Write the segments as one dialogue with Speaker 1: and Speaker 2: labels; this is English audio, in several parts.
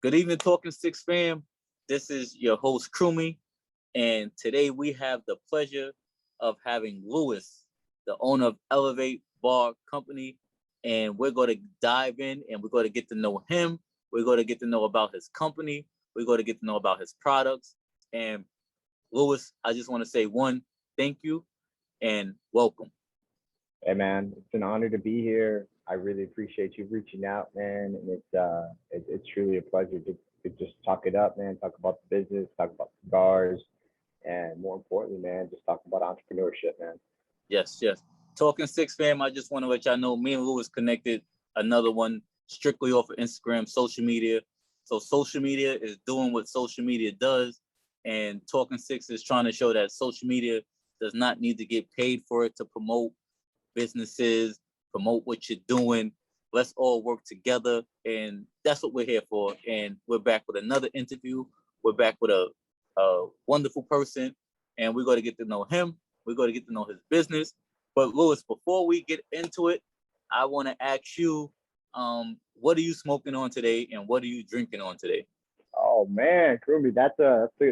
Speaker 1: Good evening, Talkin Sticks fam. This is your host, Krumi, and today we have the pleasure of having Lewis, the owner of Elevate Bar Company, and we're going to dive in and we're going to get to know him. We're going to get to know about his company. We're going to get to know about his products. And Lewis, I just want to say thank you and welcome.
Speaker 2: Hey man, it's an honor to be here. I really appreciate you reaching out, man. And it's truly a pleasure to just talk it up, man. Talk about the business, talk about cigars, and more importantly, man, just talk about entrepreneurship, man.
Speaker 1: Yes. Talkin Sticks fam, I just want to let y'all know me and Lewis connected another one strictly off of Instagram, social media. So social media is doing what social media does, and Talkin Sticks is trying to show that social media does not need to get paid for it to promote businesses, promote what you're doing. Let's all work together, and that's what we're here for. And we're back with another interview. We're back with a wonderful person, and we're going to get to know him. We're going to get to know his business. But Lewis, before we get into it, I want to ask you, what are you smoking on today, and what are you drinking on today?
Speaker 2: Oh man, Krumi,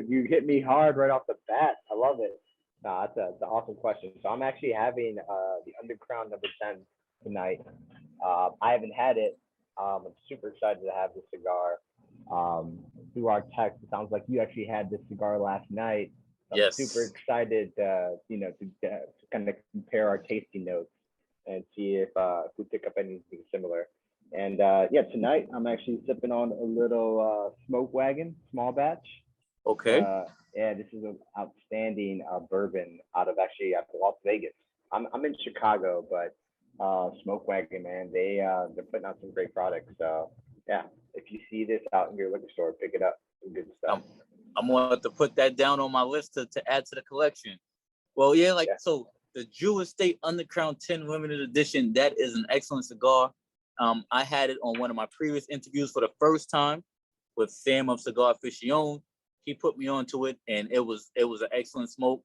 Speaker 2: you hit me hard right off the bat. I love it. No, that's an awesome question. So I'm actually having the Underground number 10 tonight. I haven't had it. I'm super excited to have this cigar. Through our text, it sounds like you actually had this cigar last night. I'm
Speaker 1: Yes.
Speaker 2: super excited, to kind of compare our tasting notes and see if we pick up anything similar. And tonight I'm actually sipping on a little Smoke Wagon small batch.
Speaker 1: Okay.
Speaker 2: This is an outstanding bourbon out of Las Vegas. I'm in Chicago, but Smoke Wagon, man, they're putting out some great products. So yeah, if you see this out in your liquor store, pick it up. Some good stuff.
Speaker 1: I'm going to have to put that down on my list to add to the collection. Well, so the Drew Estate Underground 10 limited edition, that is an excellent cigar. I had it on one of my previous interviews for the first time with Sam of Cigar Afición. He put me onto it, and it was an excellent smoke.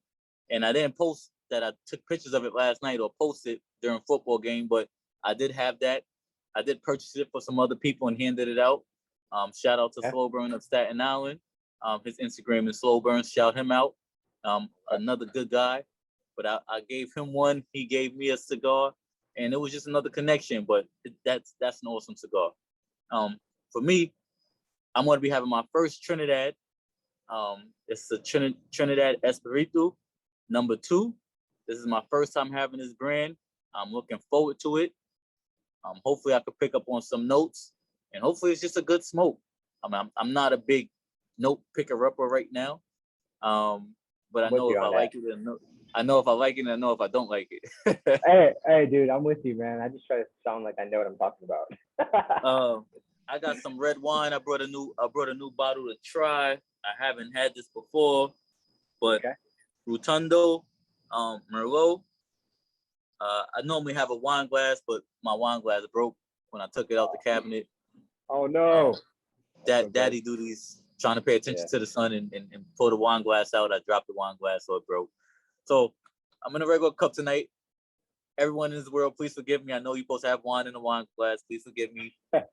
Speaker 1: And I didn't post that I took pictures of it last night or posted during football game, but I did have that. I did purchase it for some other people and handed it out. Shout out to Slow Burn of Staten Island. His Instagram is Slow Burn. Shout him out. Another good guy. But I gave him one. He gave me a cigar, and it was just another connection. But that's an awesome cigar. For me, I'm going to be having my first Trinidad. It's a Trinidad Espiritu number 2. This is my first time having this brand. I'm looking forward to it. Hopefully I could pick up on some notes, and hopefully it's just a good smoke. I'm not a big note picker upper right now, but I know if I like it, I know if I like it, and I know if I don't like
Speaker 2: it. hey, dude, I'm with you, man. I just try to sound like I know what I'm talking
Speaker 1: about. I got some red wine. I brought a new bottle to try. I haven't had this before, but Rotundo, Merlot. I normally have a wine glass, but my wine glass broke when I took it out the cabinet.
Speaker 2: Oh no!
Speaker 1: Daddy duties, trying to pay attention to the sun and pull the wine glass out. I dropped the wine glass, so it broke. So I'm in a regular cup tonight. Everyone in this world, please forgive me. I know you're supposed to have wine in a wine glass. Please forgive me. But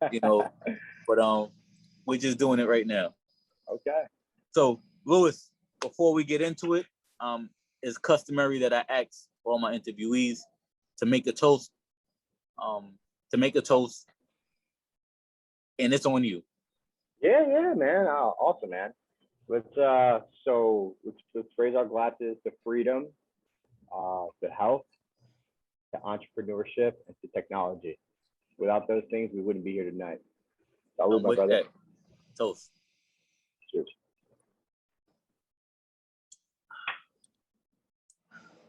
Speaker 1: we're just doing it right now.
Speaker 2: Okay.
Speaker 1: So Lewis, before we get into it, it's customary that I ask all my interviewees to make a toast. And it's on you.
Speaker 2: Yeah, man. Oh, awesome, man. Let's raise our glasses to freedom, to health, to entrepreneurship, and to technology. Without those things, we wouldn't be here tonight. Salud, my brother.
Speaker 1: That. Toast.
Speaker 2: Cheers.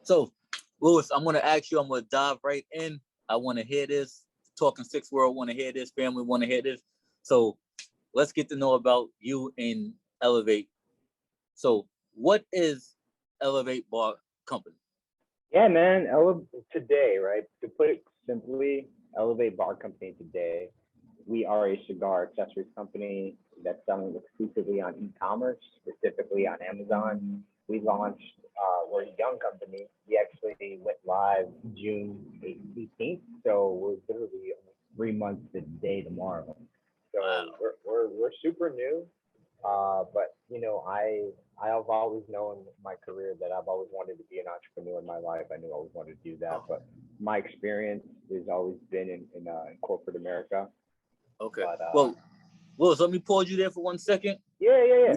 Speaker 1: So, Lewis, I'm going to ask you, I'm going to dive right in. I want to hear this. Talkin Sticks World want to hear this. Family want to hear this. So, let's get to know about you and Elevate. So, what is Elevate Bar Company?
Speaker 2: Yeah, man. Today, right? To put it simply, Elevate Bar Company today, we are a cigar accessories company that's selling exclusively on e-commerce, specifically on Amazon. We launched, we're a young company. We actually went live June 18th, so we're literally 3 months to the day tomorrow. So
Speaker 1: Wow.
Speaker 2: we're super new. But you know, I've always known in my career that I've always wanted to be an entrepreneur in my life. I knew I always wanted to do that,
Speaker 1: Oh,
Speaker 2: but my experience has always been in corporate America.
Speaker 1: okay.
Speaker 2: But
Speaker 1: Well, Willis, let me pause you there for 1 second.
Speaker 2: yeah.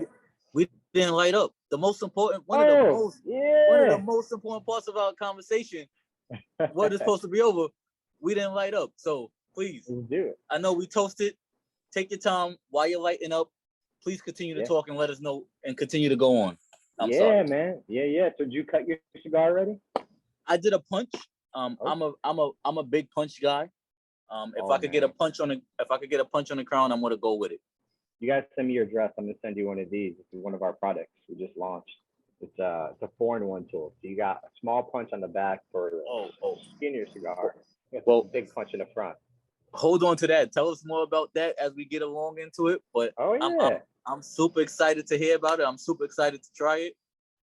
Speaker 1: We didn't light up. The most important, one of
Speaker 2: Oh
Speaker 1: the
Speaker 2: yeah.
Speaker 1: most important parts of our conversation. What is supposed to be over? We didn't light up. So please,
Speaker 2: Let's do it.
Speaker 1: I know we toasted. Take your time while you're lighting up. Please continue to
Speaker 2: Yeah.
Speaker 1: talk and let us know and continue to go on. I'm
Speaker 2: Yeah,
Speaker 1: sorry.
Speaker 2: man. Yeah. So did you cut your cigar already?
Speaker 1: I did a punch.
Speaker 2: Oh.
Speaker 1: I'm a big punch guy. If
Speaker 2: Oh
Speaker 1: I could get a
Speaker 2: man.
Speaker 1: punch on the if I could get a punch on the crown, I'm gonna go with it.
Speaker 2: You guys send me your address. I'm gonna send you one of these. This is one of our products we just launched. It's a 4-in-1 tool. So you got a small punch on the back for
Speaker 1: Oh.
Speaker 2: skinnier cigar. It's a
Speaker 1: Well,
Speaker 2: big punch in the front.
Speaker 1: hold on to that. Tell us more about that as we get along into it. But
Speaker 2: Oh
Speaker 1: I'm
Speaker 2: yeah.
Speaker 1: I'm super excited to hear about it. I'm super excited to try it.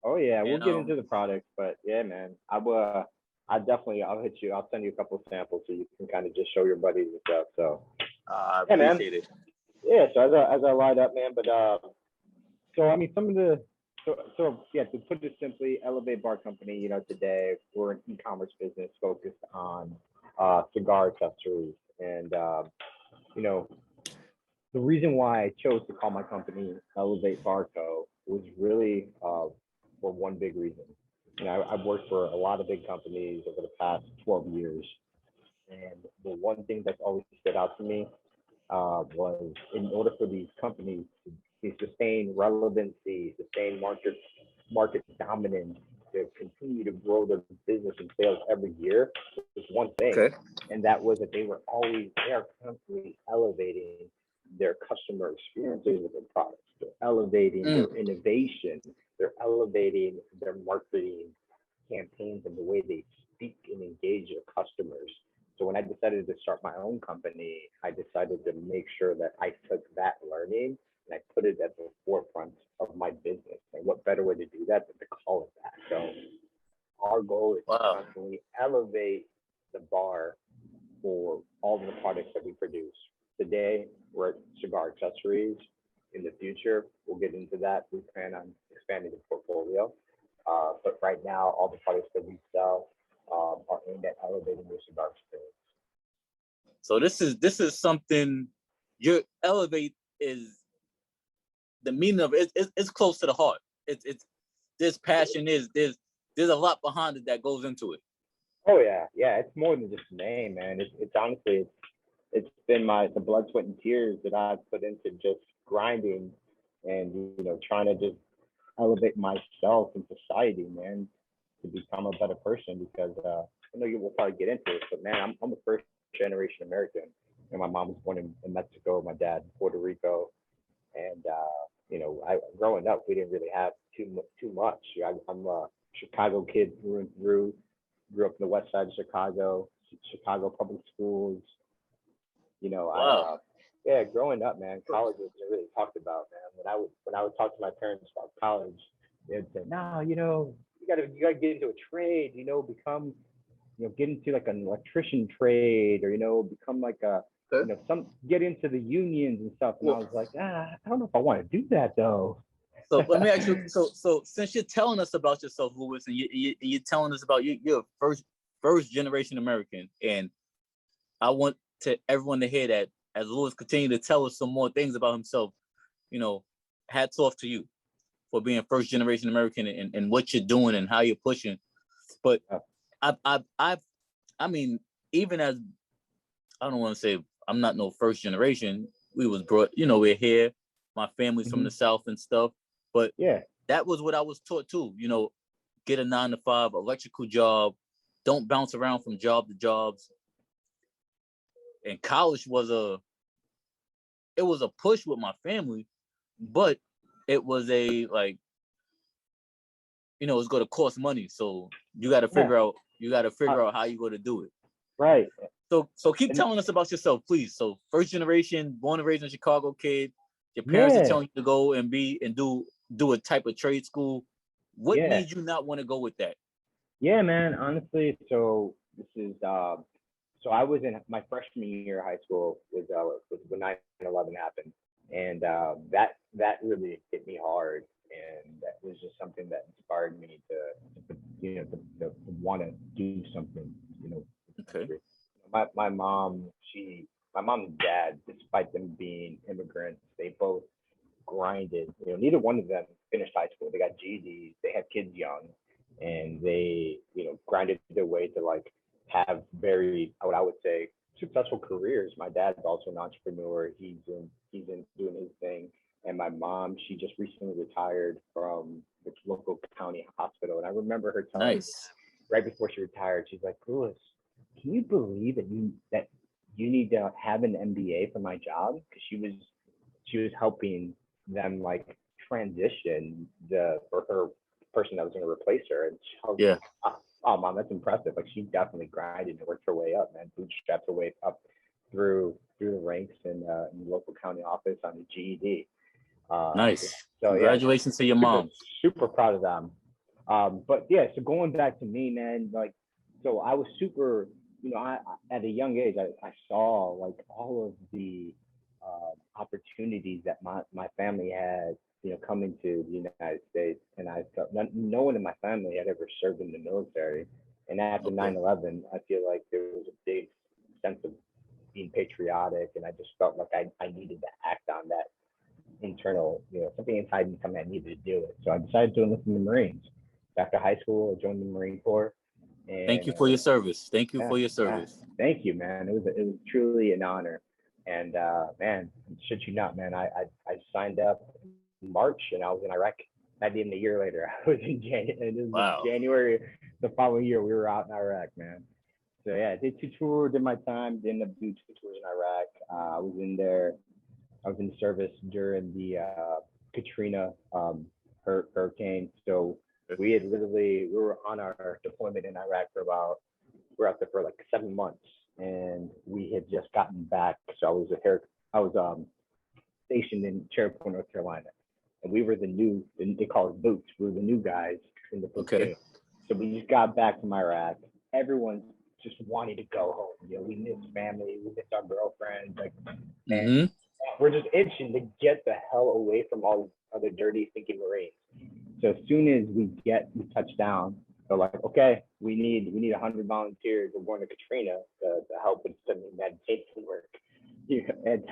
Speaker 2: Oh yeah. We'll
Speaker 1: And
Speaker 2: get into the products, but yeah, man. I'll hit you. I'll send you a couple of samples so you can kind of just show your buddies and stuff. So
Speaker 1: I
Speaker 2: yeah, man.
Speaker 1: appreciate it.
Speaker 2: Yeah. So as I light up, man. But so I mean, some of the so yeah. To put it simply, Elevate Bar Company. You know, today we're an e-commerce business focused on cigar accessories, and you know, the reason why I chose to call my company Elevate Bar Co. was really for one big reason. You know, I've worked for a lot of big companies over the past 12 years, and the one thing that's always stood out to me was in order for these companies to sustain relevancy, sustain market dominance, to continue to grow their business and sales every year, was one thing,
Speaker 1: Okay.
Speaker 2: and that was that they are constantly elevating their customer experiences with their products. They're elevating their innovation. They're elevating their marketing campaigns and the way they speak and engage their customers. So when I decided to start my own company, I decided to make sure that I took that learning and I put it at the forefront of my business. And what better way to do that than to call it that? So our goal is to
Speaker 1: Wow.
Speaker 2: constantly elevate the bar for all of the products that we produce. Today, we're at cigar accessories. In the future, we'll get into that. We plan on expanding the portfolio. But right now, all the products that we sell are aimed at elevating your cigar experience.
Speaker 1: So this is something your elevate is the meaning of it. It's close to the heart. It's this passion there's a lot behind it that goes into it.
Speaker 2: Oh yeah. It's more than just a name, man. It's honestly it's been the blood, sweat, and tears that I've put into just grinding and you know trying to just elevate myself in society, man, to become a better person. Because I know you will probably get into it, but man, I'm a first generation American, and my mom was born in Mexico, my dad in Puerto Rico, and you know, growing up we didn't really have too much. I'm a Chicago kid through and through. Grew up in the west side of Chicago, Chicago public schools. You know,
Speaker 1: Wow.
Speaker 2: yeah, growing up, man, college wasn't really talked about, man. When I would talk to my parents about college, they'd say, "No, you gotta get into a trade, become, get into like an electrician trade, or become like
Speaker 1: Okay.
Speaker 2: get into the unions and stuff." And I
Speaker 1: Well,
Speaker 2: was like, I don't know if I want to do that though.
Speaker 1: so let me ask you. So since you're telling us about yourself, Lewis, and you're telling us about you're a first generation American, and I want everyone to hear that as Lewis continues to tell us some more things about himself. Hats off to you for being first generation American and what you're doing and how you're pushing. But I mean, even as I don't want to say I'm not no first generation. We was brought, we're here. My family's from the South and stuff. But
Speaker 2: yeah,
Speaker 1: that was what I was taught too. Get a 9-to-5 electrical job. Don't bounce around from job to jobs. And college was a push with my family, but it was it's going to cost money. So you got to figure out how you're going to do it.
Speaker 2: right.
Speaker 1: So keep telling us about yourself, please. So first generation, born and raised in Chicago kid. Your parents are telling you to go and do a type of trade school. What made you not want to go with that?
Speaker 2: Yeah, man. Honestly, so this is so I was in my freshman year of high school was when 9/11 happened, and that really hit me hard, and that was just something that inspired me to to want to do something,
Speaker 1: Okay.
Speaker 2: my mom, my mom and dad, despite them being immigrants, they both grinded. Neither one of them finished high school. They got GEDs. They had kids young, and they grinded their way to like have very what I would say successful careers. My dad's also an entrepreneur. He's in doing his thing, and my mom, she just recently retired from the local county hospital. And I remember her telling me
Speaker 1: Nice.
Speaker 2: right before she retired, she's like, Lewis, can you believe that you need to have an MBA for my job? Because she was helping them like transition for her person that was going to replace her, and she was
Speaker 1: Yeah.
Speaker 2: like, oh, mom, that's impressive. Like she definitely grinded and worked her way up, man, bootstrapped her way up through the ranks in the local county office on the GED.
Speaker 1: Nice.
Speaker 2: So yeah,
Speaker 1: Congratulations to your
Speaker 2: super,
Speaker 1: mom.
Speaker 2: super proud of them. But yeah, so going back to me, man, like, so I was super, I at a young age, I saw like all of the opportunities that my family had, coming to the United States, and I felt no one in my family had ever served in the military. And after
Speaker 1: Okay.
Speaker 2: 9/11, I feel like there was a big sense of being patriotic, and I just felt like I needed to act on that internal, something inside me told me I needed to do it. So I decided to enlist in the Marines. After high school, I joined the Marine Corps.
Speaker 1: Thank
Speaker 2: And
Speaker 1: you for your service. Thank you
Speaker 2: yeah,
Speaker 1: for your
Speaker 2: yeah,
Speaker 1: service.
Speaker 2: thank you, man. It was truly an honor. And man, shit you not, man. I signed up in March and I was in Iraq. Not even a year later, I was in January. It was
Speaker 1: Wow.
Speaker 2: January the following year. We were out in Iraq, man. So yeah, I did 2 tours, did my time, did end up doing 2 tours in Iraq. I was in there. I was in service during the Katrina hurricane. So we were on our deployment in Iraq for we were out there for like 7 months, and we had just gotten back. So I was stationed in Cherryport, North Carolina, and we were they call us boots. We were the new guys in the platoon.
Speaker 1: Okay.
Speaker 2: So we just got back from Iraq. Everyone's just wanting to go home. We miss family, we miss our girlfriends, like, man,
Speaker 1: Mm-hmm.
Speaker 2: we're just itching to get the hell away from all these other dirty thinking Marines. So as soon as we touch down, they're like, okay, we need 100 volunteers. We're going to Katrina to help with some humanitarian work. And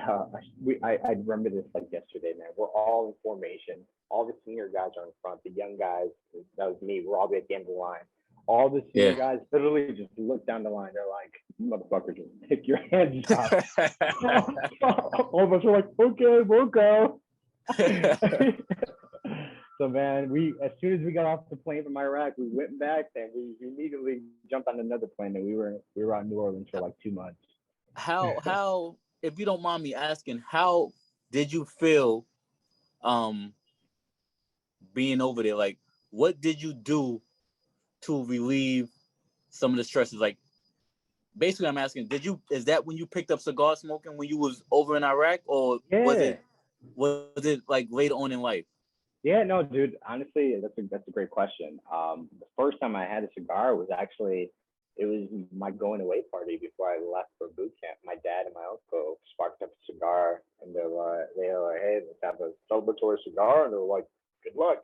Speaker 2: I remember this like yesterday, man. We're all in formation. All the senior guys are in front. The young guys, that was me. We're all at the end of the line. All the senior guys literally just look down the line. They're like, motherfucker, just pick your hands up. All of us are like, okay, we'll go. So man, as soon as we got off the plane from Iraq, we went back and we immediately jumped on another plane, and we were out in New Orleans for like 2 months.
Speaker 1: How if you don't mind me asking, how did you feel being over there? Like, what did you do to relieve some of the stresses? Like, basically I'm asking, is that when you picked up cigar smoking when you was over in Iraq, or was it like later on in life?
Speaker 2: Yeah, no, dude. Honestly, that's a great question. The first time I had a cigar was actually, it was my going away party before I left for boot camp. My dad and my uncle sparked up a cigar, and they were like, hey, let's have a celebratory cigar, and they were like, good luck.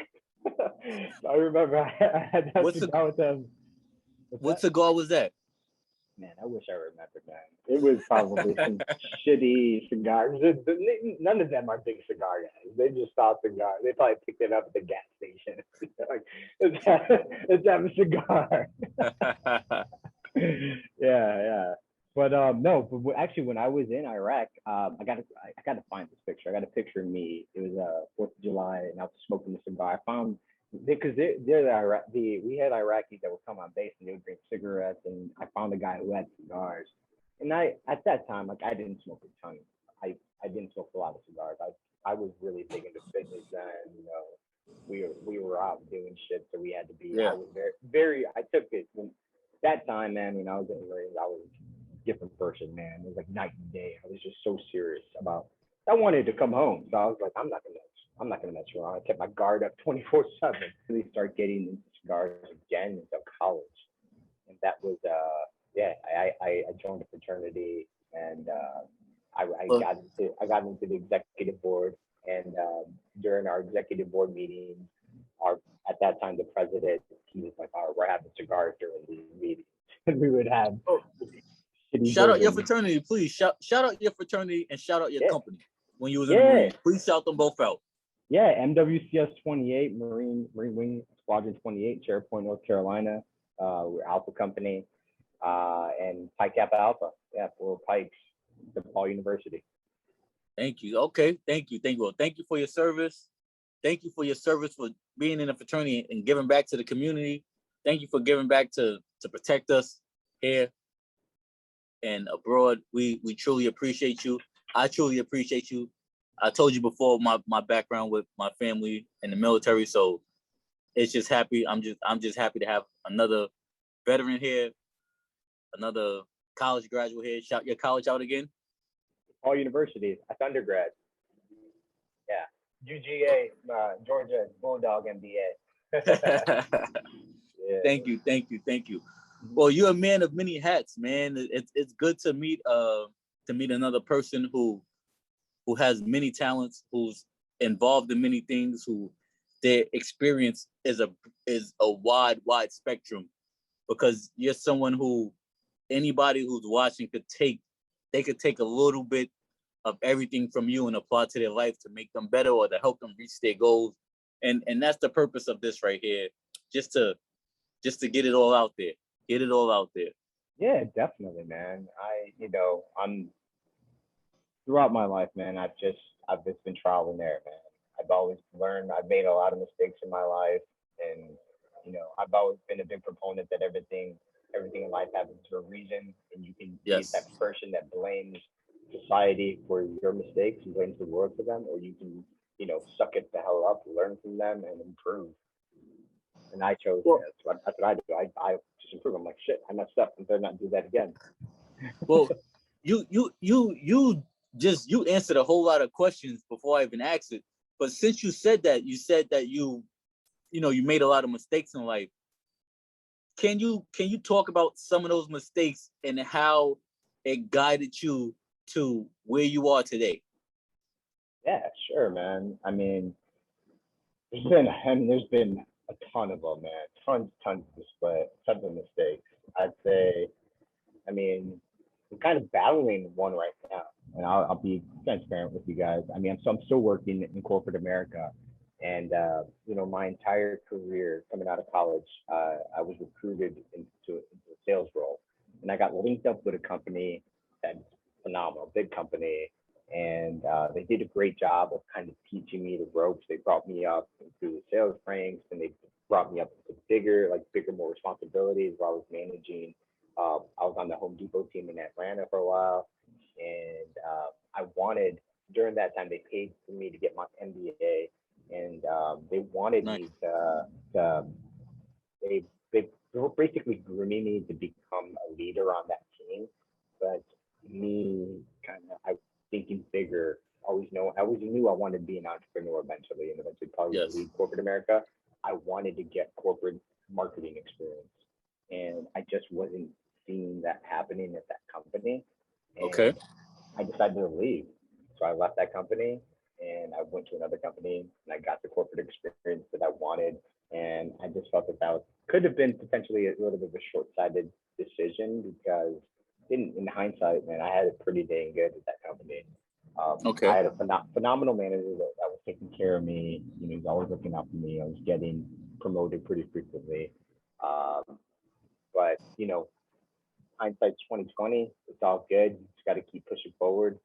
Speaker 2: So I remember I had that cigar with them.
Speaker 1: What cigar was that?
Speaker 2: Man, I wish I remembered, man. It was probably some shitty cigars. None of them are big cigar guys. They just saw cigars. They probably picked it up at the gas station. Like, let's have a cigar. Yeah. But no, but actually, when I was in Iraq, I got to find this picture. I got a picture of me. It was 4th of July, and I was smoking a cigar. I found, because we had Iraqis that would come on base and they would drink cigarettes, and I found a guy who had cigars. And at that time, like, I didn't smoke a ton. I didn't smoke a lot of cigars. I was really big into fitness then. We were out doing shit, so we had to be.
Speaker 1: Yeah.
Speaker 2: I was very. I took it that time, man. When I was in the Marines, I was a different person, man. It was like night and day. I was just so serious about. I wanted to come home, so I was like, I'm not gonna mess around. I kept my guard up 24/7. Really start getting into cigars again until college, and that was yeah, I joined a fraternity, and
Speaker 1: Well,
Speaker 2: I got into the executive board, and during our executive board meetings, our at that time the president, he was like, "All right, we're having cigars during these meetings," and we would have
Speaker 1: oh,
Speaker 2: shitty
Speaker 1: shout out your
Speaker 2: bourbon.
Speaker 1: fraternity, please. Shout out your fraternity and shout out your
Speaker 2: Yeah,
Speaker 1: company when you was in the
Speaker 2: yeah,
Speaker 1: Marines. Please shout them both out.
Speaker 2: yeah. MWCS 28, Marine Wing Squadron 28, Cherry Point, North Carolina. We're Alpha Company, and Pi Kappa Alpha. Yeah, for Pikes, DePaul University.
Speaker 1: Thank you. Okay, thank you. Thank you. Well, thank you for your service. Thank you for your service for being in a fraternity and giving back to the community. Thank you for giving back to protect us here and abroad. We truly appreciate you. I truly appreciate you. I told you before my background with my family in the military, so it's just happy. I'm just happy to have another veteran here, another college graduate here. Shout your college out again.
Speaker 2: All universities. That's undergrad. Yeah. UGA, Georgia Bulldog MBA. Yeah.
Speaker 1: Thank you. Well, you're a man of many hats, man. It's good to meet another person who has many talents, who's involved in many things, who their experience is a wide spectrum, because you're someone who anybody who's watching could take a little bit of everything from you and apply to their life to make them better or to help them reach their goals. And that's the purpose of this right here. Just to get it all out there. Get it all out there.
Speaker 2: Yeah, definitely, man. I'm throughout my life, man. I've just been trial and error, man. I've always learned. I've made a lot of mistakes in my life, and I've always been a big proponent that everything in life happens for a reason, and you can be that person that blames society for your mistakes and blames the world for them, or you can, suck it the hell up, learn from them, and improve. And I chose that's what I do. I just improve. I'm like, shit, I messed up. I better not do that again.
Speaker 1: Well, you answered a whole lot of questions before I even asked it. But since you said that you made a lot of mistakes in life. Can you talk about some of those mistakes and how it guided you to where you are today?
Speaker 2: Yeah, sure, man. I mean, there's been a ton of them, man. Tons of mistakes. I'd say, I mean, I'm kind of battling one right now, and I'll be transparent with you guys. I mean, I'm still working in corporate America, and my entire career coming out of college, I was recruited into a sales role, and I got linked up with a company that's phenomenal, big company, and they did a great job of kind of teaching me the ropes. They brought me up through the sales ranks, and they brought me up to bigger, more responsibilities where I was managing. I was on the Home Depot team in Atlanta for a while, and I wanted during that time they paid for me to get my MBA, and they wanted me to they were basically grooming me to become a leader on that team, but me kind of I thinking bigger. I always knew I wanted to be an entrepreneur eventually, and eventually probably lead corporate America. I wanted to get corporate marketing experience, and I just wasn't seeing that happening at that company. And I decided to leave. So I left that company and I went to another company and I got the corporate experience that I wanted. And I just felt that could have been potentially a little bit of a short-sighted decision, because in hindsight, man, I had it pretty dang good at that company. I had a phenomenal manager that was taking care of me. He was always looking out for me. I was getting promoted pretty frequently. But hindsight's 2020. It's all good. You just got to keep pushing forward.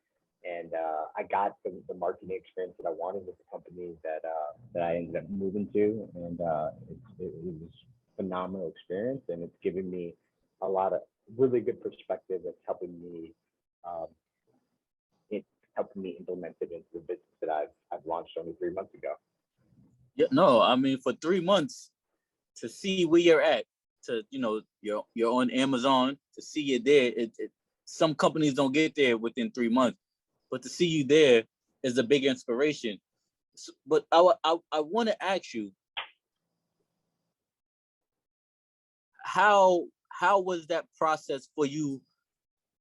Speaker 2: And I got the marketing experience that I wanted with the company that I ended up moving to, and it was a phenomenal experience, and it's given me a lot of really good perspective. It's helping me implement it into the business that I've launched only 3 months ago.
Speaker 1: Yeah, no, I mean, for 3 months to see where you're at, to you're on Amazon, to see you there. Some companies don't get there within 3 months, but to see you there is a big inspiration. So, but I want to ask you, how how was that process for you?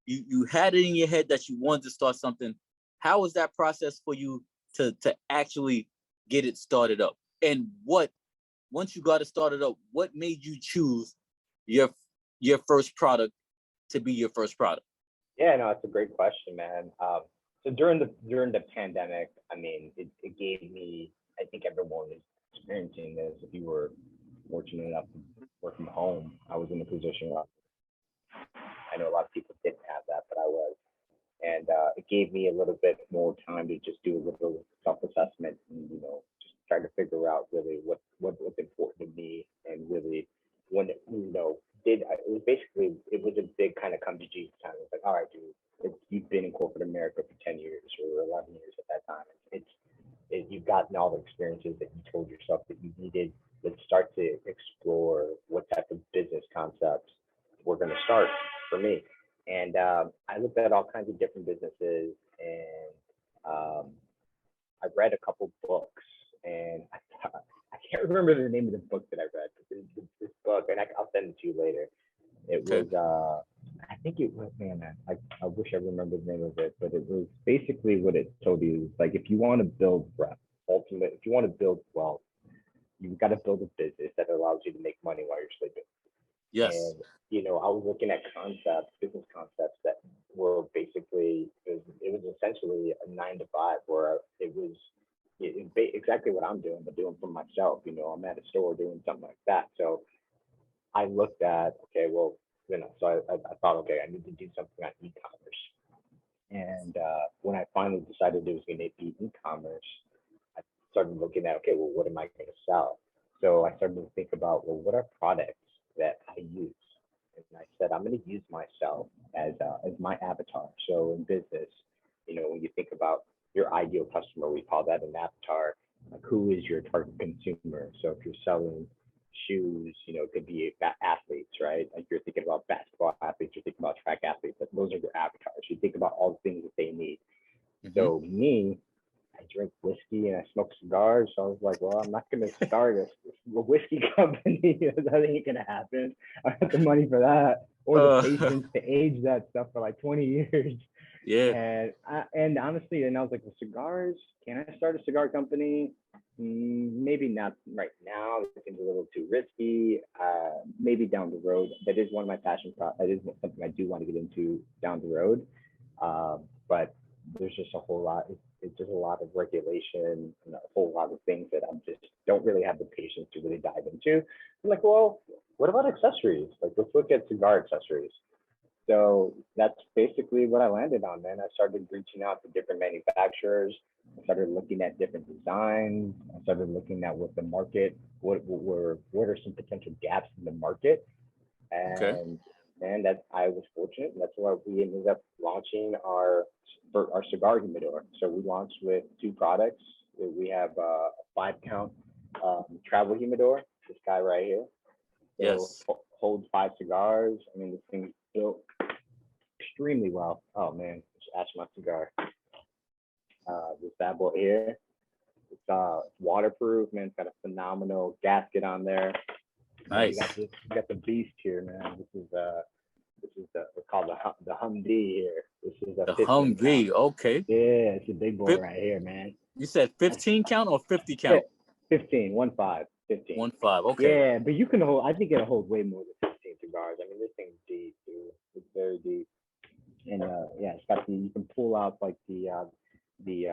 Speaker 1: You had it in your head that you wanted to start something. How was that process for you to actually get it started up? And once you got it started up, what made you choose your first product to be your first product?
Speaker 2: Yeah, no, it's a great question, man. So during the pandemic, I mean, it gave me, I think everyone is experiencing this. If you were fortunate enough to work from home, I was in a position where I know a lot of people didn't have that, but I was. And it gave me a little bit more time to just do a little self-assessment and, just try to figure out really what was important to me, and really when it was a big kind of come to Jesus time. It's like, all right, dude, you've been in corporate America for 10 years or 11 years at that time. You've gotten all the experiences that you told yourself that you needed. Let's start to explore what type of business concepts we're going to start for me. And I looked at all kinds of different businesses, and I read a couple books, and I can't remember the name of the book that I read, but this book, and I'll send it to you later. It was, I think it was, man, I wish I remember the name of it, but it was basically what it told you. Like, if you want to build if you want to build wealth, you've got to build a business that allows you to make money while you're sleeping.
Speaker 1: Yes.
Speaker 2: And, I was looking at business concepts that were basically, it was essentially a 9 to 5, where it was exactly what I'm doing, but doing for myself. I'm at a store doing something like that. So I looked at, okay, well, so I thought, okay, I need to do something on e-commerce. And when I finally decided it was going to be e-commerce, I started looking at, okay, well, what am I going to sell? So I started to think about, well, what are products that I use? And I said, I'm going to use myself as my avatar. So in business, when you think about your ideal customer, we call that an avatar. Like, who is your target consumer? So if you're selling shoes, it could be athletes, right? Like, you're thinking about basketball athletes, you're thinking about track athletes, but those are your avatars. You think about all the things that they need. Mm-hmm. So me, I drink whiskey and I smoke cigars. So I was like, well, I'm not going to start a whiskey company. That ain't going to happen. I have the money for that, or the patience to age that stuff for like 20 years.
Speaker 1: Yeah.
Speaker 2: And honestly, I was like, the cigars, can I start a cigar company? Maybe not right now. It seems a little too risky. Maybe down the road. That is one of my passion projects. That is something I do want to get into down the road. But there's just a whole lot. It's just a lot of regulation and a whole lot of things that I just don't really have the patience to really dive into. I'm like, well, what about accessories? Like, let's look at cigar accessories. So that's basically what I landed on, man. I started reaching out to different manufacturers. I started looking at different designs. I started looking at what the market, what are some potential gaps in the market. And man, that I was fortunate. And that's why we ended up launching our cigar humidor. So we launched with 2 products. We have a 5-count travel humidor. This guy right here. So
Speaker 1: yes.
Speaker 2: Holds 5 cigars. I mean, this thing's built extremely well. Oh man, just ash my cigar. This bad boy here. It's waterproof, man. It's got a phenomenal gasket on there.
Speaker 1: Nice.
Speaker 2: You got the beast here, man. This is what's called the Humvee here. This is a
Speaker 1: the Humvee.
Speaker 2: Count.
Speaker 1: Okay.
Speaker 2: Yeah, it's a big boy right here, man.
Speaker 1: You said 15 count or 50 count?
Speaker 2: 15, 1-5, 15.
Speaker 1: 1-5. Okay.
Speaker 2: Yeah, but you can hold. I think it'll hold way more than 15 cigars. I mean, this thing's deep, dude. It's very deep. And yeah, it's got you can pull out like these are like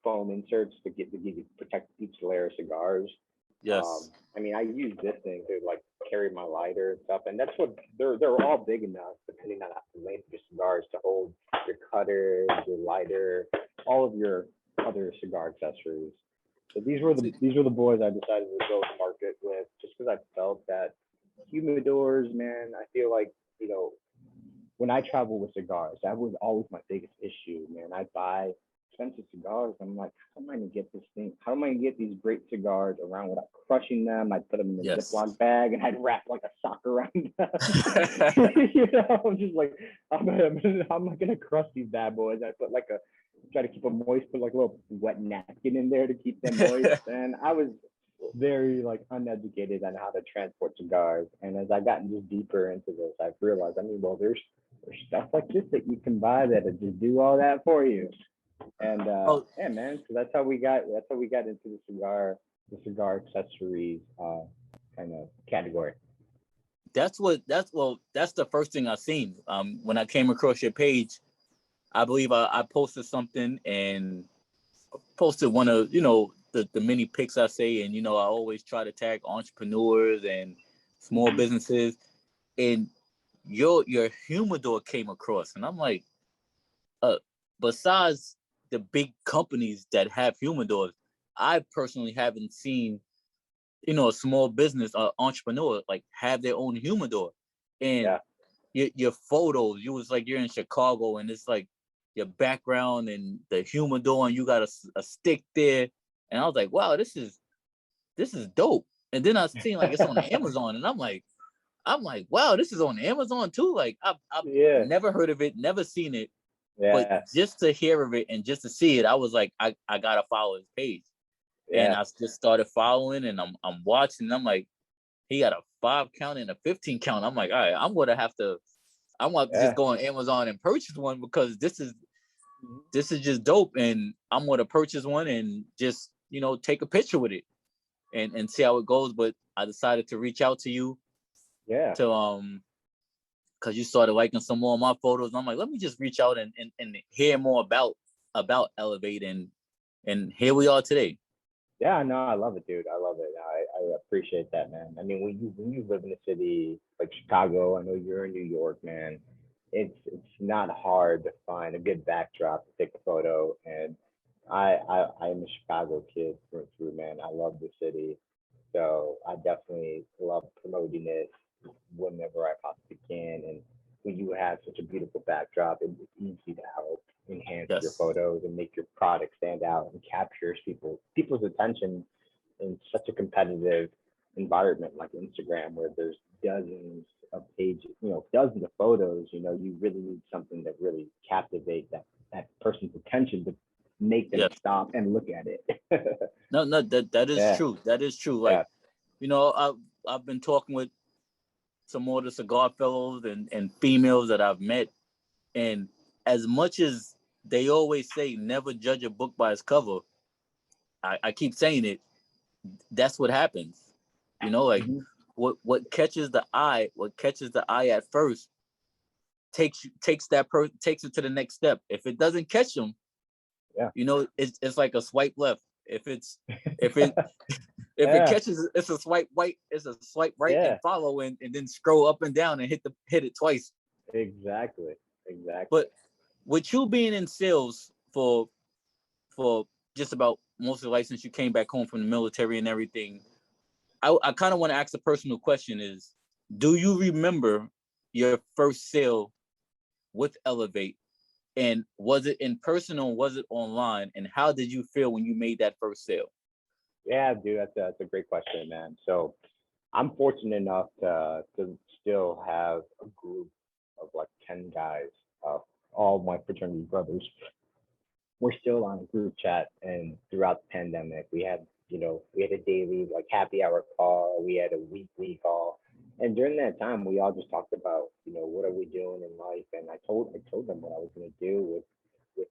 Speaker 2: foam inserts to give you protect each layer of cigars.
Speaker 1: Yes.
Speaker 2: I mean, I use this thing to like carry my lighter and stuff, and that's what they're all big enough, depending on the length of your cigars, to hold your cutter, your lighter, all of your other cigar accessories. So these were the boys I decided to go to market with, just because I felt that humidors, man, I feel like, when I travel with cigars, that was always my biggest issue, man. I buy expensive cigars. I'm like, how am I gonna get this thing? How am I gonna get these great cigars around without crushing them? I'd put them in a Ziploc bag and I'd wrap like a sock around them. I'm just like, I'm not gonna crush these bad boys. I put like try to keep them moist, put like a little wet napkin in there to keep them moist. And I was very like uneducated on how to transport cigars. And as I've gotten just deeper into this, I've realized, I mean, well, there's stuff like this that you can buy that'll just do all that for you. And
Speaker 1: Oh,
Speaker 2: yeah, man. So that's how we got into the cigar accessories kind of category.
Speaker 1: that's the first thing I seen. When I came across your page, I believe I posted something and posted one of the many pics I say, and I always try to tag entrepreneurs and small businesses, and your humidor came across, and I'm like, besides the big companies that have humidors, I personally haven't seen a small business entrepreneur like have their own humidor. And your photos, you was like you're in Chicago, and it's like your background and the humidor, and you got a stick there, and I was like, wow, this is dope. And then I seen like it's on Amazon, and I'm like, wow, this is on Amazon too. Like I've never heard of it, never seen it, but just to hear of it and just to see it, I was like, I gotta follow his page. And I just started following, and I'm watching, and I'm like, he got a 5 count and a 15 count. I'm like, all right, I'm gonna have to just go on Amazon and purchase one, because this is just dope, and I'm gonna purchase one and just take a picture with it and see how it goes. But I decided to reach out to you, to because you started liking some more of my photos, and I'm like, let me just reach out and hear more about Elevate, and here we are today.
Speaker 2: Yeah, no, I love it, dude. I love it. I appreciate that, man. I mean, when you live in a city like Chicago, I know you're in New York, man. It's not hard to find a good backdrop to take a photo. And I'm a Chicago kid through and through, man. I love the city, so I definitely love promoting it whenever I possibly can. And when you have such a beautiful backdrop, it's easy to help enhance your photos and make your product stand out and captures people's attention in such a competitive environment like Instagram, where there's dozens of pages, dozens of photos. You really need something that really captivates that person's attention to make them stop and look at it.
Speaker 1: No, that is true. That is true. Like, I've been talking with some more of the cigar fellows and females that I've met, and as much as they always say never judge a book by its cover, I keep saying it. That's what happens. Like what catches the eye at first takes it to the next step. If it doesn't catch them, it's like a swipe left. If it catches, it's a swipe right and follow, and then scroll up and down and hit it twice.
Speaker 2: Exactly.
Speaker 1: But with you being in sales for just about most of the life since you came back home from the military and everything, I kind of want to ask a personal question: is, do you remember your first sale with Elevate? And was it in person or was it online? And how did you feel when you made that first sale?
Speaker 2: Yeah, dude, that's a great question, man. So I'm fortunate enough to still have a group of like 10 guys, all my fraternity brothers. We're still on a group chat, and throughout the pandemic, we had a daily like happy hour call, we had a weekly call, and during that time, we all just talked about what are we doing in life, and I told them what I was going to do with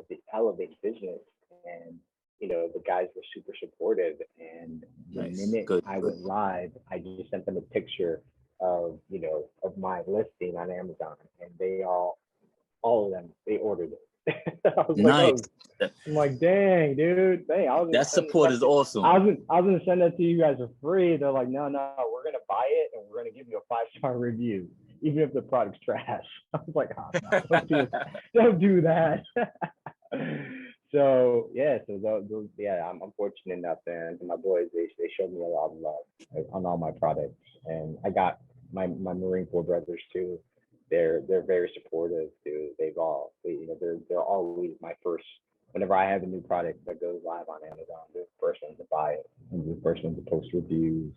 Speaker 2: the Elevate business, and the guys were super supportive, and the minute I went live, I just sent them a picture of of my listing on Amazon, and they all of them, they ordered it. I was
Speaker 1: nice.
Speaker 2: I'm like, dang, dude, dang,
Speaker 1: that support is awesome.
Speaker 2: I was gonna send that to you guys for free. They're like, no, we're gonna buy it and we're gonna give you a 5-star review, even if the product's trash. I was like, oh, no, don't do that. So I'm fortunate enough, and my boys, they showed me a lot of love on all my products, and I got my Marine Corps brothers too. They're very supportive, dude. They're always my first. Whenever I have a new product that goes live on Amazon, they're the first ones to buy it, and the first ones to post reviews.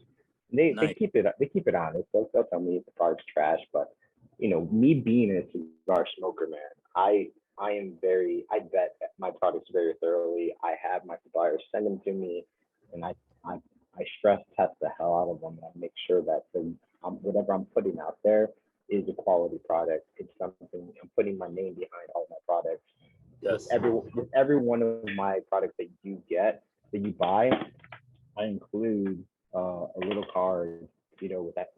Speaker 2: And they keep it honest. They'll tell me if the product's trash, but me being a cigar smoker, man, I vet my products very thoroughly. I have my suppliers send them to me, and I I stress test the hell out of them, and I make sure that whatever I'm putting out there is a quality product. It's something I'm putting my name behind all my products.
Speaker 1: Yes.
Speaker 2: With every one of my products that you buy, I include a little card, with that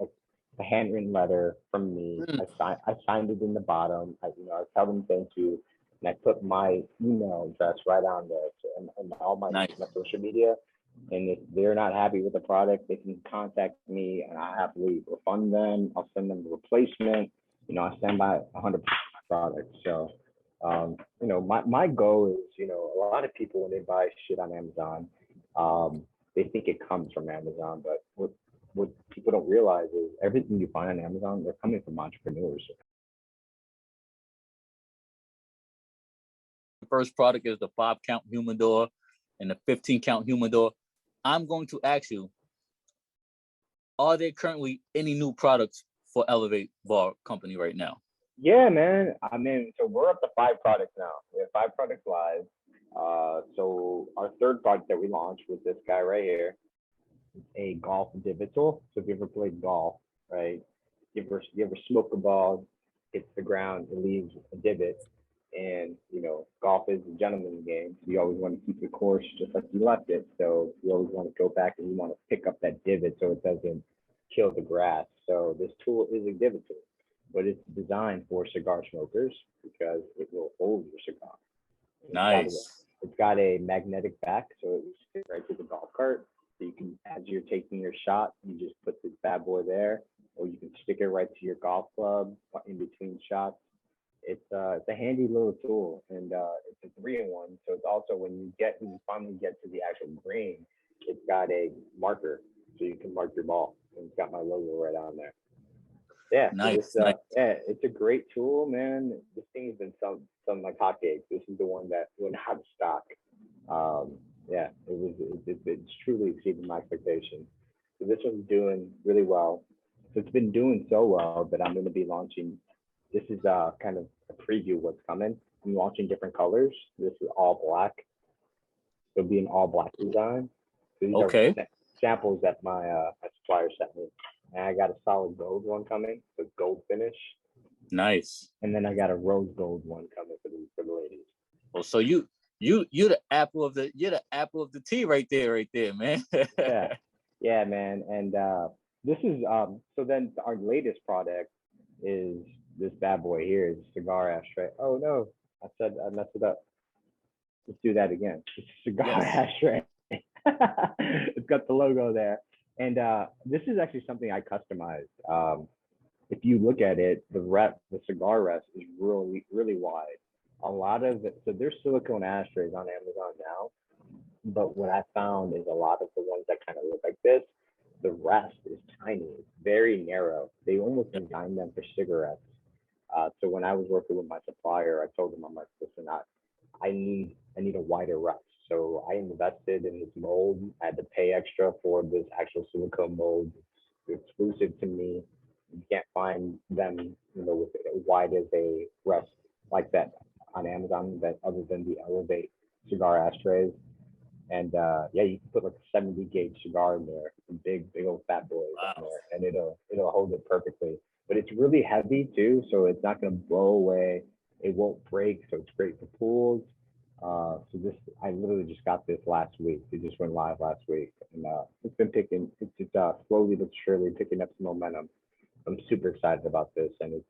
Speaker 2: a handwritten letter from me. I signed it in the bottom. I tell them thank you, and I put my email address right on there, and all my social media. And if they're not happy with the product, they can contact me, and I happily refund them. I'll send them a replacement. I stand by 100% products. So, my goal is, a lot of people when they buy shit on Amazon, they think it comes from Amazon, but what people don't realize is everything you find on Amazon, they're coming from entrepreneurs.
Speaker 1: The first product is the 5-count humidor and the 15-count humidor. I'm going to ask you, are there currently any new products for Elevate Bar Company right now?
Speaker 2: Yeah, man. So we're up to 5 products now. We have 5 products live. So our third product that we launched was this guy right here, a golf divot tool. So if you ever played golf, right? You ever smoke a ball, hits the ground, it leaves a divot. And golf is a gentleman's game. You always want to keep the course just like you left it. So you always want to go back and you want to pick up that divot so it doesn't kill the grass. So this tool is a divot tool, but it's designed for cigar smokers because it will hold your cigar.
Speaker 1: Nice.
Speaker 2: It's got a magnetic back, so it will stick right to the golf cart. So you can, as you're taking your shot, you just put this bad boy there, or you can stick it right to your golf club in between shots. It's a handy little tool, and it's a 3-in-1. So it's also when you finally get to the actual green, it's got a marker, so you can mark your ball, and it's got my logo right on there. Yeah,
Speaker 1: nice.
Speaker 2: Yeah, it's a great tool, man. This thing has been selling like hotcakes. This is the one that went out of stock. Yeah, it's truly exceeded my expectations. So this one's doing really well. So it's been doing so well that I'm going to be launching. This is kind of a preview of what's coming. I'm launching different colors. This is all black. It'll be an all black design. So these are samples that my supplier sent me. And I got a solid gold one coming, so gold finish.
Speaker 1: Nice.
Speaker 2: And then I got a rose gold one coming for the ladies.
Speaker 1: Well, so you're the apple of the tea right there, man.
Speaker 2: yeah, man. And this is so then our latest product is this bad boy here, is a cigar ashtray. Oh no, I messed it up. Let's do that again. It's a cigar ashtray. It's got the logo there. And this is actually something I customized. If you look at it, the cigar rest is really, really wide. A lot of it, so there's silicone ashtrays on Amazon now, but what I found is a lot of the ones that kind of look like this, the rest is tiny. It's very narrow. They almost designed them for cigarettes. So when I was working with my supplier, I told them, I'm like, listen, I need a wider rest. So I invested in this mold. I had to pay extra for this actual silicone mold. It's exclusive to me. You can't find them, with as wide as a rest like that on Amazon, that other than the Elevate cigar ashtrays. And you can put like a 70 gauge cigar in there, some big old fat boys in there, and it'll hold it perfectly. But it's really heavy too, so it's not gonna blow away. It won't break, so it's great for pools. So this, I literally just got this last week. It just went live last week, and it's been slowly but surely picking up some momentum. I'm super excited about this, and it's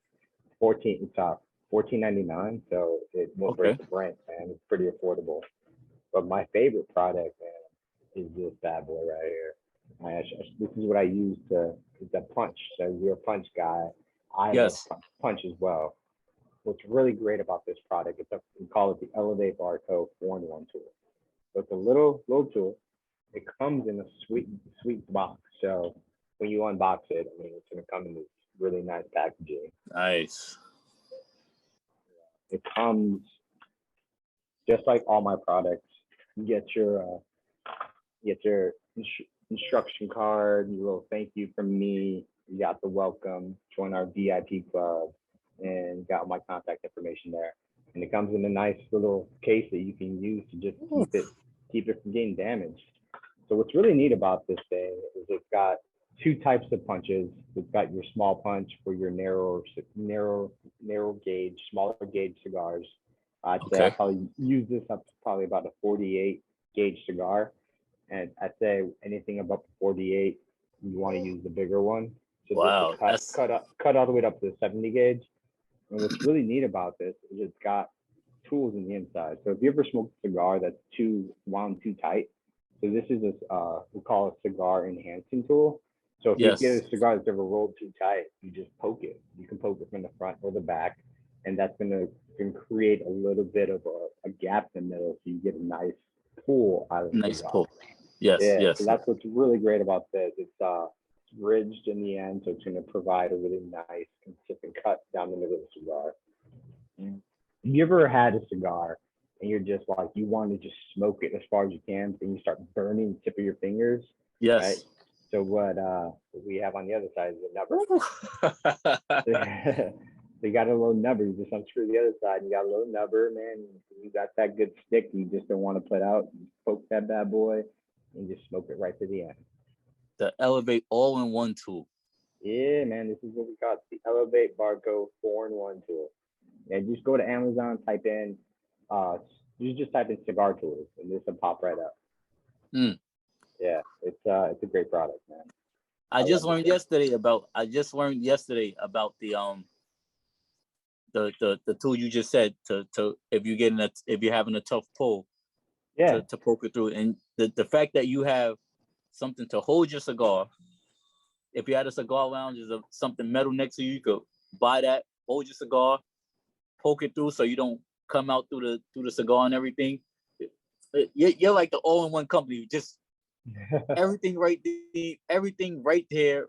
Speaker 2: $14.99, so it won't break the bank, man. It's pretty affordable. But my favorite product, man, is this bad boy right here. This is what I use it's a punch. So you're a punch guy. I love punch as well. What's really great about this product, we call it the Elevate Barcode 4-in-1 tool. So it's a little tool. It comes in a sweet box. So when you unbox it, it's gonna come in this really nice packaging.
Speaker 1: Nice.
Speaker 2: It comes just like all my products. You get your instruction card, your little thank you from me. You got the welcome, join our VIP club, and got my contact information there. And it comes in a nice little case that you can use to just keep it from getting damaged. So what's really neat about this thing is it's got two types of punches. It's got your small punch for your narrow gauge, smaller gauge cigars. I'd say I'll
Speaker 1: Okay.
Speaker 2: probably use this up to probably about a 48 gauge cigar. And I'd say anything above 48, you want to use the bigger one. So this is
Speaker 1: Wow. That's
Speaker 2: cut all the way up to the 70 gauge. And what's really neat about this is it's got tools in the inside. So if you ever smoke a cigar that's too wound too tight, so this is a we call a cigar enhancing tool. So if you
Speaker 1: yes.
Speaker 2: get a cigar that's ever rolled too tight, you just poke it. You can poke it from the front or the back, and that's gonna create a little bit of a gap in the middle, so you get a nice pull out of the
Speaker 1: Nice
Speaker 2: cigar.
Speaker 1: pull. Yes.
Speaker 2: Yeah, so
Speaker 1: Yes.
Speaker 2: that's what's really great about this. It's ridged in the end, so it's gonna provide a really nice, consistent cut down the middle of the cigar. You ever had a cigar and you're just like you want to just smoke it as far as you can, then you start burning the tip of your fingers, right?
Speaker 1: Yes.
Speaker 2: So what we have on the other side is a nubber. So you got a little nubber, you just unscrew the other side, and you got a little nubber, man. You got that good stick you just don't want to put out. You poke that bad boy and just smoke it right to the end.
Speaker 1: The Elevate all-in-one tool.
Speaker 2: Yeah, man, this is what we got, the Elevate Barco 4-in-1 tool. Yeah, just go to Amazon, type in, you just type in cigar tools, and this will pop right up.
Speaker 1: Mm.
Speaker 2: Yeah, it's a great product, man.
Speaker 1: I just
Speaker 2: love
Speaker 1: learned
Speaker 2: it.
Speaker 1: yesterday about the tool you just said to if you're having a tough pull
Speaker 2: Yeah,
Speaker 1: to poke it through, and the fact that you have something to hold your cigar. If you had a cigar lounge, there's something metal next to you, you could buy that, hold your cigar, poke it through so you don't come out through the cigar and everything. You're like the all-in-one company. Just everything right there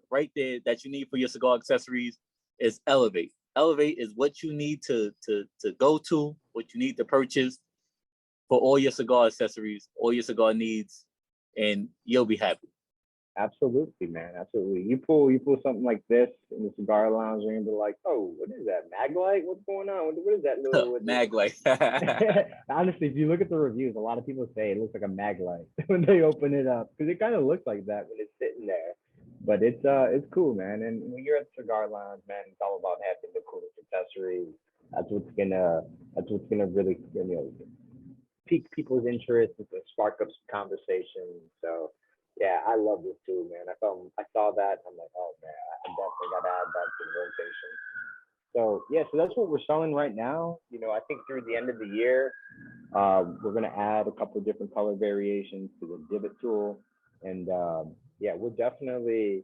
Speaker 1: that you need for your cigar accessories is Elevate. Elevate is what you need to go to, what you need to purchase for all your cigar accessories, all your cigar needs, and you'll be happy.
Speaker 2: absolutely, man, absolutely. You pull something like this in the cigar lounge, and you'll be like, oh, what is that, Maglite? What's going on? What is that little?
Speaker 1: Maglite.
Speaker 2: Honestly, if you look at the reviews, a lot of people say it looks like a Maglite when they open it up, because it kind of looks like that when it's sitting there. But it's cool, man. And when you're at the cigar lounge, man, it's all about having the coolest accessories. That's what's gonna really pique people's interest. It's gonna spark up some conversation. So yeah, I love this too, man. I saw that. I'm like, oh man, I definitely gotta add that to the rotation. So yeah, so that's what we're selling right now. I think through the end of the year, we're gonna add a couple of different color variations to the divot tool, and yeah, we're definitely,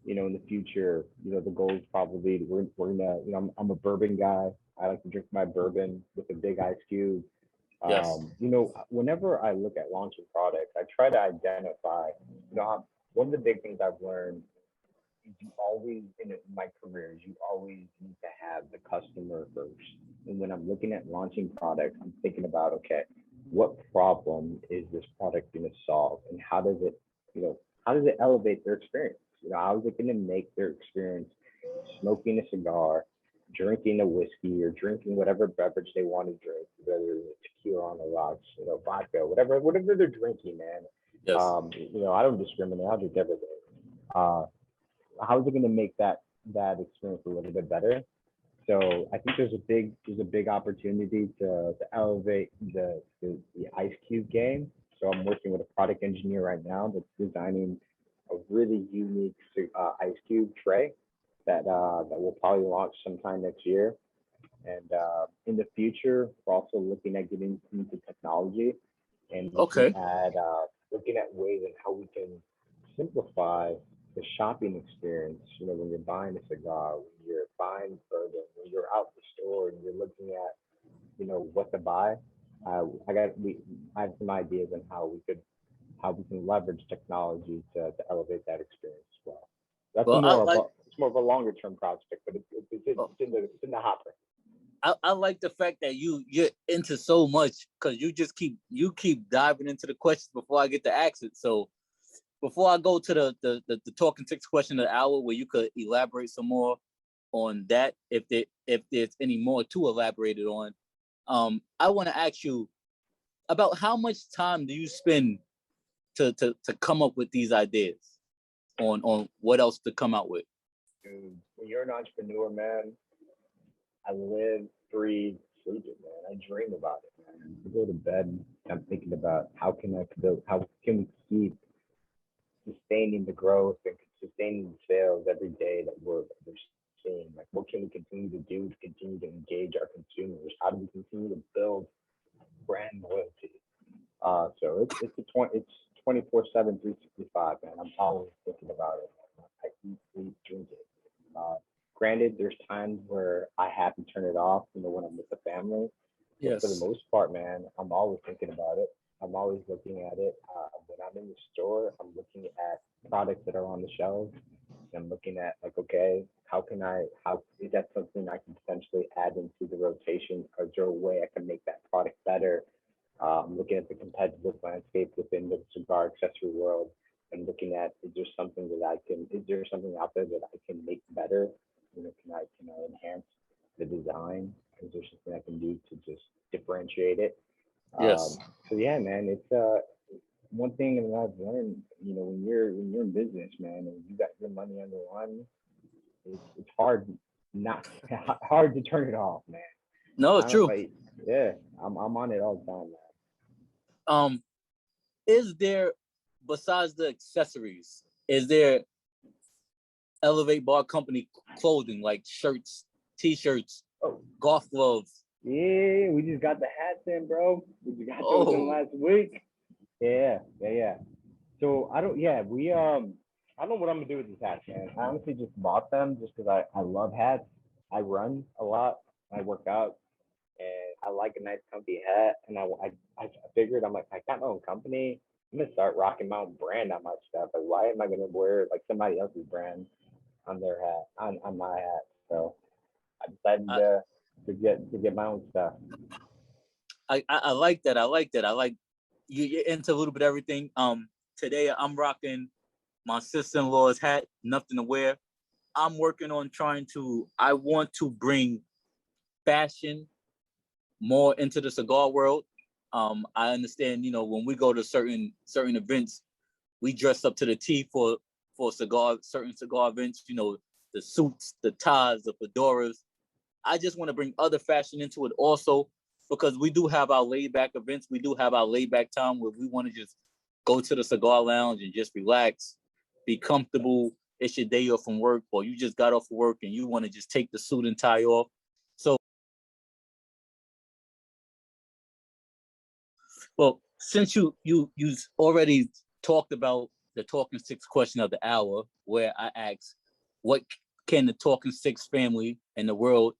Speaker 2: in the future, the goal is probably we're gonna, I'm a bourbon guy. I like to drink my bourbon with a big ice cube.
Speaker 1: Yes.
Speaker 2: Whenever I look at launching products, I try to identify. One of the big things I've learned is you always in my career is you always need to have the customer first. And when I'm looking at launching products, I'm thinking about, okay, what problem is this product going to solve, and how does it elevate their experience? How is it going to make their experience smoking a cigar, drinking a whiskey, or drinking whatever beverage they want to drink, whether it's tequila on the rocks, vodka, whatever they're drinking, man.
Speaker 1: Yes.
Speaker 2: I don't discriminate. I'll drink everything. How is it going to make that experience a little bit better? So I think there's a big opportunity to elevate the ice cube game. So I'm working with a product engineer right now that's designing a really unique ice cube tray that will probably launch sometime next year. And in the future, we're also looking at getting into technology and
Speaker 1: Okay.
Speaker 2: looking at ways and how we can simplify the shopping experience. When you're buying a cigar, when you're buying bourbon, when you're out the store and you're looking at, what to buy. I have some ideas on how we can leverage technology to elevate that experience as well. That's
Speaker 1: Well,
Speaker 2: it's more of a longer term project, but it's in the hopper.
Speaker 1: I like the fact that you're into so much, because you keep diving into the questions before I get to ask it. So before I go to the Talkin Sticks question of the hour, where you could elaborate some more on that, if there's any more to elaborate it on, I want to ask you about how much time do you spend to come up with these ideas on what else to come out with?
Speaker 2: Dude, when you're an entrepreneur, man, I live, breathe, sleep it, man. I dream about it, man. I go to bed, I'm thinking about how can we keep sustaining the growth and sustaining the sales every day that we're seeing. Like, what can we continue to do to continue to engage our consumers? How do we continue to build brand loyalty? So it's 24/7, 365, man. I'm always thinking about it. I eat, sleep, drink it. Granted, there's times where I have to turn it off, when I'm with the family. But for the most part, man, I'm always thinking about it. I'm always looking at it. When I'm in the store, I'm looking at products that are on the shelves. I'm looking at, like, okay, how is that something I can potentially add into the rotation? Or is there a way I can make that product better? I'm looking at the competitive landscape within the cigar accessory world and looking at, is there something out there that I can make better? Can I enhance the design? Is there something I can do to just differentiate it?
Speaker 1: Yes.
Speaker 2: So yeah, man, it's one thing that I've learned, when you're in business, man, and you got your money on the line, it's hard to turn it off, man.
Speaker 1: No, true.
Speaker 2: Yeah, I'm on it all the time, man.
Speaker 1: Is there, besides the accessories, is there Elevate Bar Company clothing, like shirts, t-shirts, golf gloves?
Speaker 2: Yeah, we just got the hats in, bro. We just got those in last week. Yeah. So I don't know what I'm gonna do with these hats, man. I honestly just bought them just because I love hats. I run a lot. I work out, and I like a nice comfy hat. And I figured, I'm like, I got my own company. I'm gonna start rocking my own brand on my stuff. Like, why am I gonna wear like somebody else's brand on their hat, on my hat? So I decided to get my own stuff.
Speaker 1: I like that. I like you're into a little bit of everything. Today I'm rocking my sister-in-law's hat, nothing to wear. I'm working on I want to bring fashion more into the cigar world. I understand, when we go to certain events, we dress up to the T for certain cigar events, the suits, the ties, the fedoras. I just want to bring other fashion into it also, because we do have our laid back events. We do have our laid back time where we want to just go to the cigar lounge and just relax, be comfortable. It's your day off from work, or you just got off of work and you want to just take the suit and tie off. So, well, since you already talked about the Talkin Sticks question of the hour, where I asked, what can the Talkin Sticks family and the world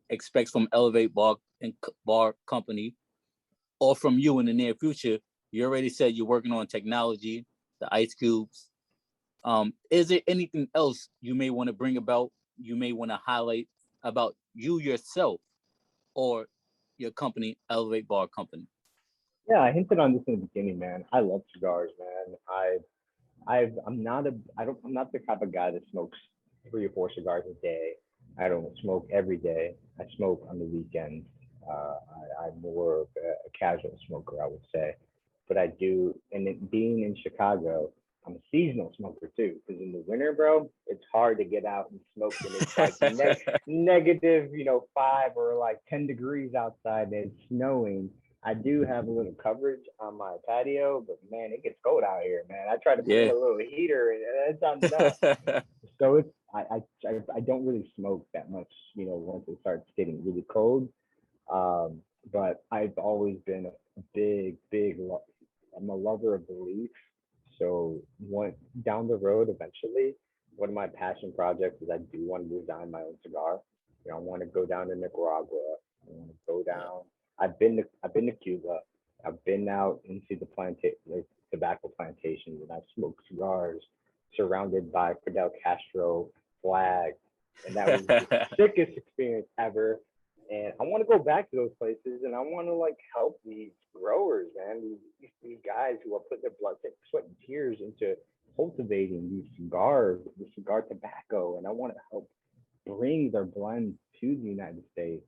Speaker 1: expect from Elevate Bar Company, or from you in the near future? You already said you're working on technology, the ice cubes. Is there anything else you may want to bring about, you may want to highlight about you yourself or your company, Elevate Bar Company?
Speaker 2: Yeah, I hinted on this in the beginning, man. I love cigars, man. I'm not the type of guy that smokes 3 or 4 cigars a day. I don't smoke every day. I smoke on the weekends. I'm more of a casual smoker, I would say. But I do, and being in Chicago, I'm a seasonal smoker too. Because in the winter, bro, it's hard to get out and smoke when it's like negative, 5 or like 10 degrees outside and it's snowing. I do have a little coverage on my patio, but man, it gets cold out here, man. I try to put in a little heater and it's not enough. So I don't really smoke that much, once it starts getting really cold. But I've always been a I'm a lover of belief. So down the road, eventually, one of my passion projects is I do want to design my own cigar. I want to go down to Nicaragua. I want to go down. I've been to Cuba. I've been out into the tobacco plantations, and I've smoked cigars surrounded by Fidel Castro flag, and that was the sickest experience ever. And I want to go back to those places, and I want to help these growers, man. These guys who are putting their blood, sweat, and tears into cultivating these cigars, the cigar tobacco, and I want to help bring their blends to the United States.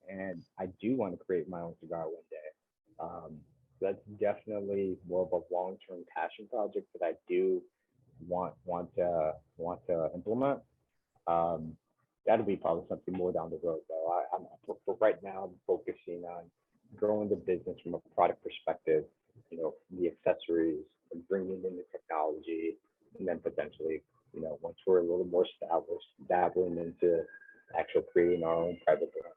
Speaker 2: And I do want to create my own cigar one day. that's definitely more of a long-term passion project that I do want to implement. Um, that'll be probably something more down the road, though. For right now, I'm focusing on growing the business from a product perspective. The accessories, and bringing in the technology, and then potentially, once we're a little more established, dabbling into actual creating our own private brand.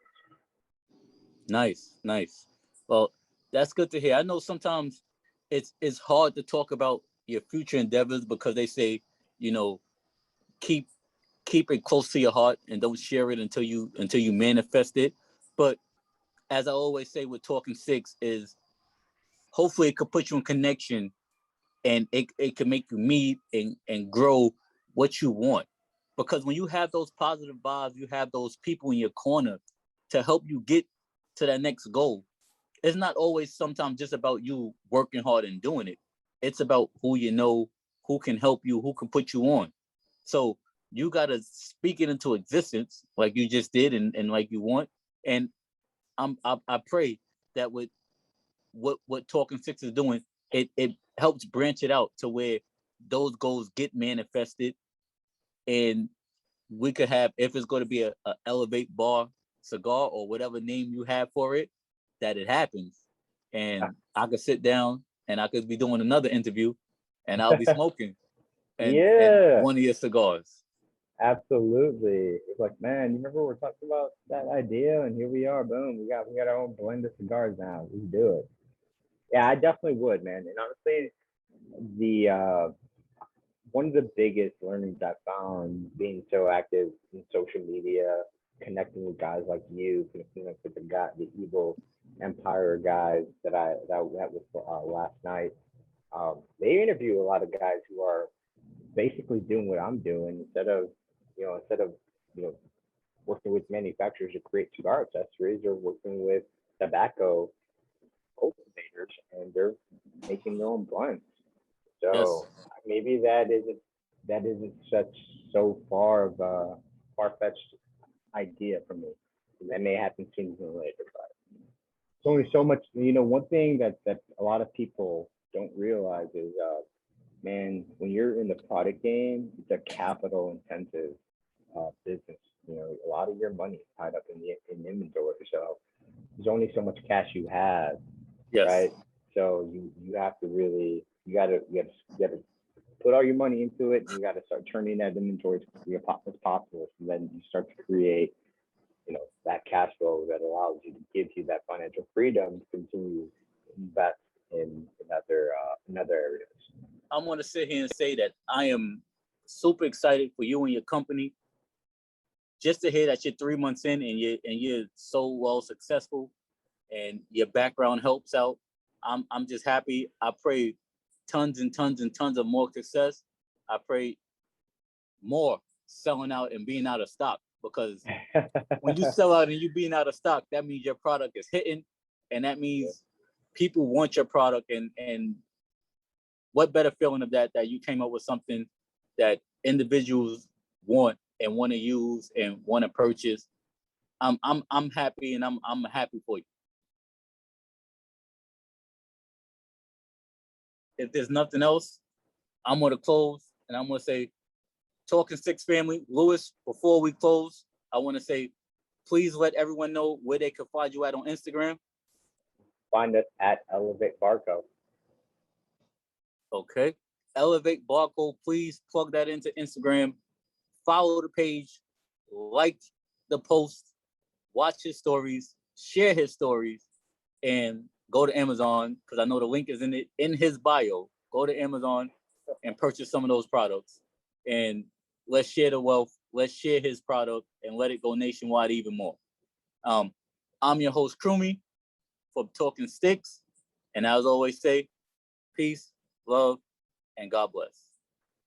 Speaker 1: Nice, nice. Well, that's good to hear. I know sometimes it's hard to talk about your future endeavors because they say, you know, keep keep it close to your heart and don't share it until you manifest it. But as I always say with Talking Sticks is hopefully it could put you in connection and it can make you meet and grow what you want. Because when you have those positive vibes, you have those people in your corner to help you get to that next goal. It's not always sometimes just about you working hard and doing it. It's about who you know, who can help you, who can put you on. So you gotta speak it into existence like you just did and like you want. And I pray that with what Talking Six is doing, it helps branch it out to where those goals get manifested, and we could have, if it's going to be a Elevate Bar cigar or whatever name you have for it, that it happens, and I could sit down and I could be doing another interview, and I'll be smoking and
Speaker 2: Yeah,
Speaker 1: one of your cigars.
Speaker 2: absolutely. It's like, man, you remember we were talking about that idea, and here we are. Boom, we got our own blend of cigars now. We do it. Yeah, I definitely would, man. And honestly, the one of the biggest learnings I found being so active in social media, connecting with guys like you, connecting with the evil Empire guys that I met with last night. They interview a lot of guys who are basically doing what I'm doing instead of you know working with manufacturers to create cigar accessories or working with tobacco cultivators, and they're making their own blends.
Speaker 1: Yes,
Speaker 2: So maybe that isn't such so far of a far-fetched idea for me. That may happen sooner than later, but it's only so much. One thing that a lot of people don't realize is, man, when you're in the product game, it's a capital intensive business. A lot of your money is tied up in inventory, so there's only so much cash you have,
Speaker 1: yes,
Speaker 2: right? So you have to really you gotta put all your money into it, and you got to start turning that inventory as quickly as possible. So then you start to create, that cash flow that allows you to give you that financial freedom to continue to invest in other areas.
Speaker 1: I'm going to sit here and say that I am super excited for you and your company. Just to hear that you're 3 months in and you're so well successful and your background helps out. I'm just happy. I pray tons and tons and tons of more success. I pray more selling out and being out of stock, because when you sell out and you being out of stock, that means your product is hitting, and that means people want your product. And what better feeling of that you came up with something that individuals want and want to use and want to purchase. I'm happy, and I'm happy for you. If there's nothing else, I'm gonna close and I'm gonna say, Talking Sticks family, Lewis, before we close, I want to say, please let everyone know where they can find you at on Instagram.
Speaker 2: Find us at Elevate Barco.
Speaker 1: Okay. Elevate Barcode, please plug that into Instagram. Follow the page, like the post, watch his stories, share his stories, and go to Amazon, because I know the link is in his bio. Go to Amazon and purchase some of those products. And let's share the wealth. Let's share his product and let it go nationwide even more. Um, I'm your host, Krumi, for Talking Sticks. And as I always say, peace, love, and God bless.